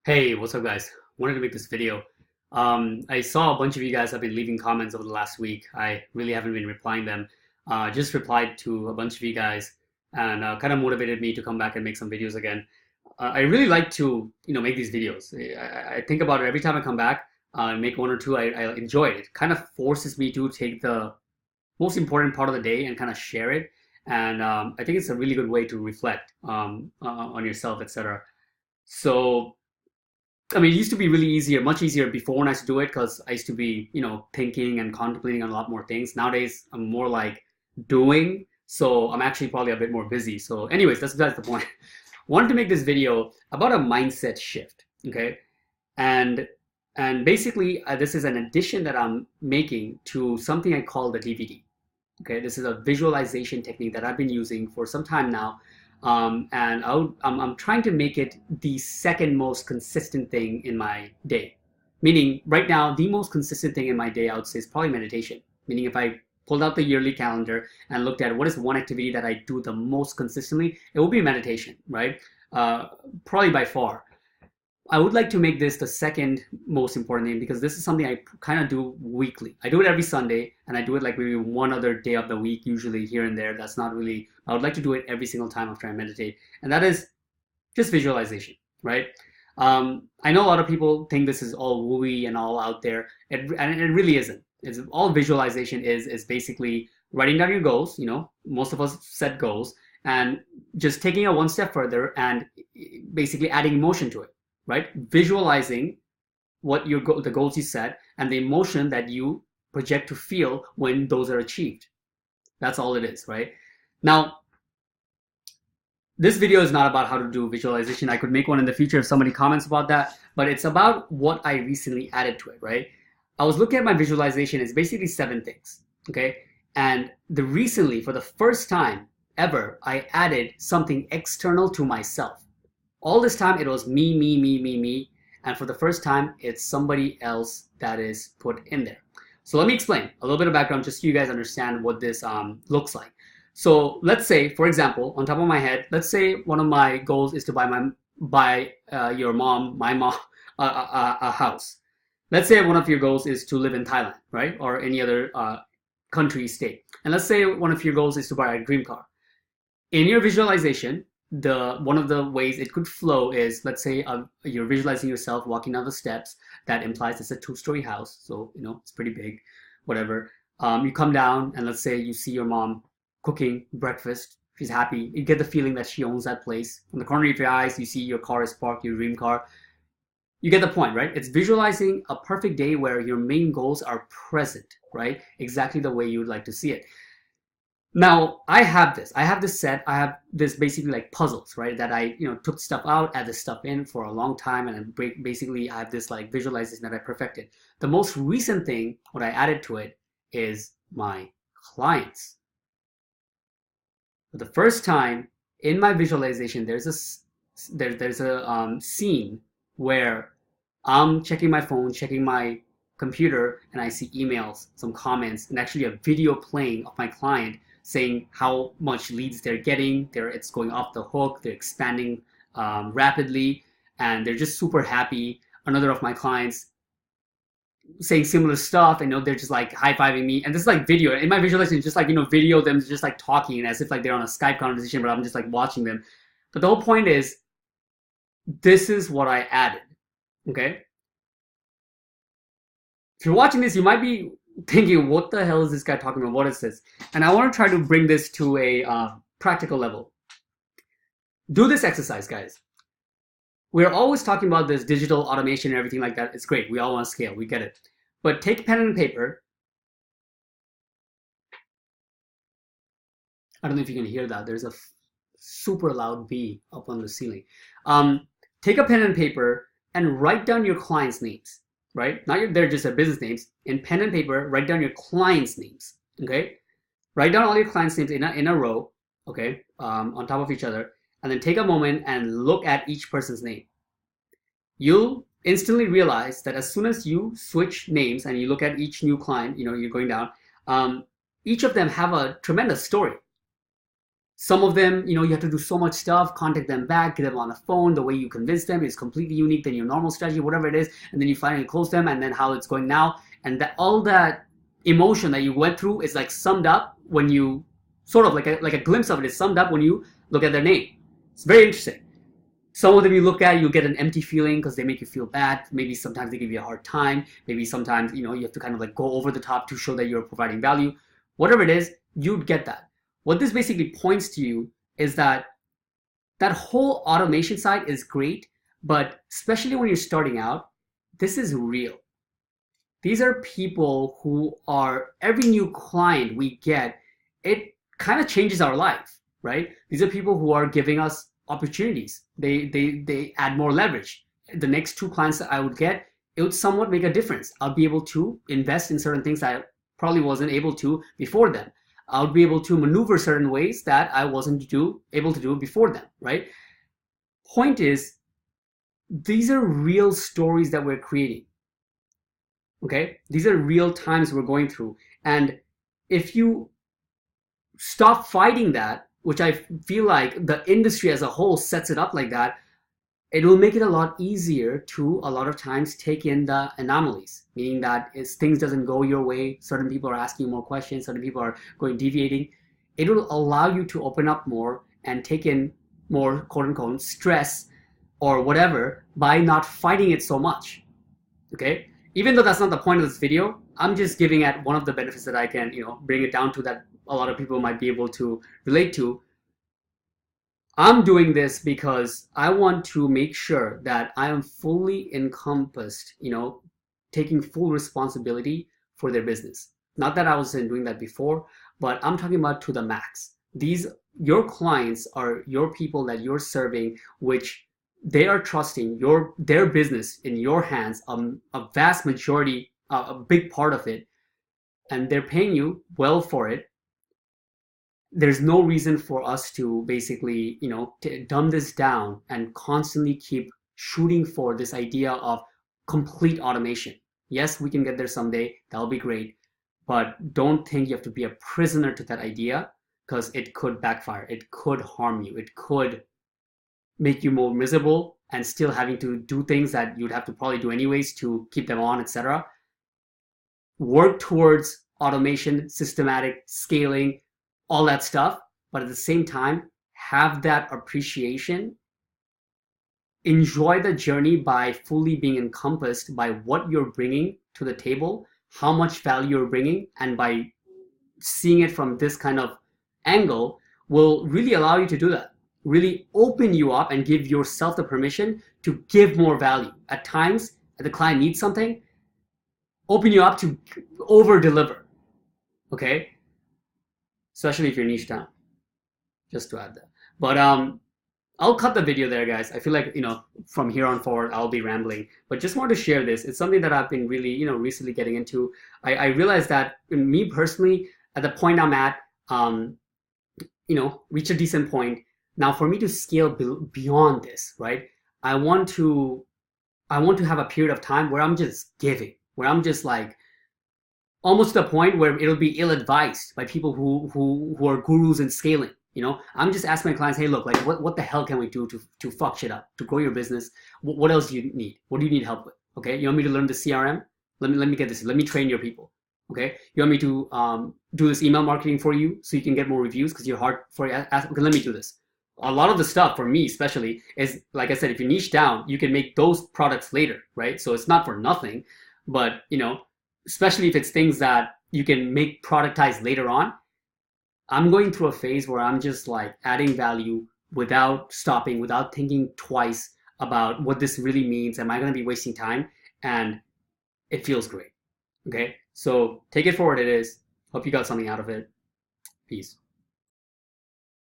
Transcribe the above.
Hey, what's up, guys? Wanted to make this video. I saw a bunch of you guys have been leaving comments over the last week. I really haven't been replying them. Just replied to a bunch of you guys and kind of motivated me to come back and make some videos again. I really like to, make these videos. I think about it every time I come back and make one or two. I enjoy it. It kind of forces me to take the most important part of the day and kind of share it. And I think it's a really good way to reflect on yourself, etc. So. I mean, it used to be really easier, much easier before when I used to do it because I used to be, thinking and contemplating on a lot more things. Nowadays, I'm more like doing, so I'm actually probably a bit more busy. So, anyways, that's besides the point. Wanted to make this video about a mindset shift, okay? And basically, this is an addition that I'm making to something I call the DVD. Okay, this is a visualization technique that I've been using for some time now, and I'm trying to make it the second most consistent thing in my day. Meaning, right now, the most consistent thing in my day, I would say, is probably meditation. Meaning, if I pulled out the yearly calendar and looked at what is one activity that I do the most consistently, it will be meditation, right? Probably by far. I would like to make this the second most important thing because this is something I kind of do weekly. I do it every Sunday and I do it like maybe one other day of the week, usually here and there. That's not really, I would like to do it every single time after I meditate. And that is just visualization, right? I know a lot of people think this is all wooey and all out there, and it really isn't. It's all visualization is basically writing down your goals. Most of us set goals and just taking it one step further and basically adding emotion to it, right? Visualizing what the goals you set and the emotion that you project to feel when those are achieved. That's all it is, right? Now, this video is not about how to do visualization. I could make one in the future if somebody comments about that, but it's about what I recently added to it, right? I was looking at my visualization. It's basically 7 things, okay? And recently, for the first time ever, I added something external to myself. All this time, it was me, me, me, me, me. And for the first time, it's somebody else that is put in there. So let me explain a little bit of background just so you guys understand what this looks like. So let's say, for example, on top of my head, let's say one of my goals is to buy your mom, my mom, a house. Let's say one of your goals is to live in Thailand, right, or any other country, state. And let's say one of your goals is to buy a dream car. In your visualization, one of the ways it could flow is, let's say you're visualizing yourself walking down the steps. That implies it's a 2-story house, so it's pretty big, whatever. You come down and let's say you see your mom cooking breakfast. She's happy. You get the feeling that she owns that place. From the corner of your eyes, you see your car is parked, your dream car. You get the point, right? It's visualizing a perfect day where your main goals are present, right? Exactly the way you would like to see it. Now, I have this set. I have this basically like puzzles, right? That I, took stuff out, add this stuff in for a long time, and basically I have this like visualization that I perfected. The most recent thing, what I added to it, is my clients. For the first time in my visualization, there's a scene where I'm checking my phone, checking my computer, and I see emails, some comments, and actually a video playing of my client saying how much leads they're getting. It's going off the hook. They're expanding rapidly, and they're just super happy. Another of my clients saying similar stuff, and they're just like high-fiving me. And this is like video. In my visualization, just like video them just like talking as if like they're on a Skype conversation, but I'm just like watching them. But the whole point is, this is what I added. Okay. If you're watching this, you might be thinking, what the hell is this guy talking about? What is this? And I want to try to bring this to a practical level. Do this exercise, guys. We're always talking about this digital automation and everything like that. It's great. We all want to scale. We get it. But take pen and paper. I don't know if you can hear that. There's a super loud bee up on the ceiling. Take a pen and paper and write down your clients' names. Right? They're just their business names. In pen and paper, write down your clients' names. Okay? Write down all your clients' names in a row, okay, on top of each other, and then take a moment and look at each person's name. You'll instantly realize that as soon as you switch names and you look at each new client, you're going down, each of them have a tremendous story. Some of them, you have to do so much stuff, contact them back, get them on the phone. The way you convince them is completely unique than your normal strategy, whatever it is. And then you finally close them, and then how it's going now. And that all that emotion that you went through is like summed up when you sort of like a glimpse of it is summed up when you look at their name. It's very interesting. Some of them you look at, you get an empty feeling because they make you feel bad. Maybe sometimes they give you a hard time. Maybe sometimes, you have to kind of like go over the top to show that you're providing value. Whatever it is, you'd get that. What this basically points to you is that that whole automation side is great, but especially when you're starting out, this is real. These are people who are, every new client we get, it kind of changes our life, right? These are people who are giving us opportunities. They add more leverage. The next 2 clients that I would get, it would somewhat make a difference. I'll be able to invest in certain things I probably wasn't able to before them. I'll be able to maneuver certain ways that I wasn't able to do before them, right? Point is, these are real stories that we're creating. Okay? These are real times we're going through. And if you stop fighting that, which I feel like the industry as a whole sets it up like that, it will make it a lot easier to a lot of times take in the anomalies, meaning that if things doesn't go your way, certain people are asking more questions, certain people are going deviating. It will allow you to open up more and take in more quote unquote stress or whatever by not fighting it so much. Okay? Even though that's not the point of this video, I'm just giving at one of the benefits that I can, bring it down to that a lot of people might be able to relate to. I'm doing this because I want to make sure that I am fully encompassed, taking full responsibility for their business. Not that I wasn't doing that before, but I'm talking about to the max. Your clients are your people that you're serving, which they are trusting their business in your hands, a vast majority, a big part of it, and they're paying you well for it. There's no reason for us to basically, to dumb this down and constantly keep shooting for this idea of complete automation. Yes, we can get there someday. That'll be great. But don't think you have to be a prisoner to that idea, because it could backfire. It could harm you. It could make you more miserable and still having to do things that you'd have to probably do anyways to keep them on, etc. Work towards automation, systematic scaling, all that stuff, but at the same time, have that appreciation. Enjoy the journey by fully being encompassed by what you're bringing to the table, how much value you're bringing, and by seeing it from this kind of angle will really allow you to do that. Really open you up and give yourself the permission to give more value. At times, if the client needs something, open you up to over deliver. Okay? Especially if you're niche down, just to add that. But I'll cut the video there, guys. I feel like, from here on forward, I'll be rambling. But just wanted to share this. It's something that I've been really, recently getting into. I realized that me personally, at the point I'm at, reach a decent point. Now, for me to scale beyond this, right? I want to have a period of time where I'm just giving, where I'm just like, almost to the point where it'll be ill-advised by people who are gurus in scaling. I'm just asking my clients, hey, look, like what the hell can we do to fuck shit up, to grow your business? What else do you need? What do you need help with? Okay, you want me to learn the CRM? Let me get this. Let me train your people. Okay, you want me to do this email marketing for you so you can get more reviews because you're hard for okay, let me do this. A lot of the stuff for me especially is, like I said, if you niche down, you can make those products later, right? So it's not for nothing, but especially if it's things that you can make productized later on. I'm going through a phase where I'm just like adding value without stopping, without thinking twice about what this really means. Am I going to be wasting time? And it feels great. Okay, so take it for what it is. Hope you got something out of it. Peace.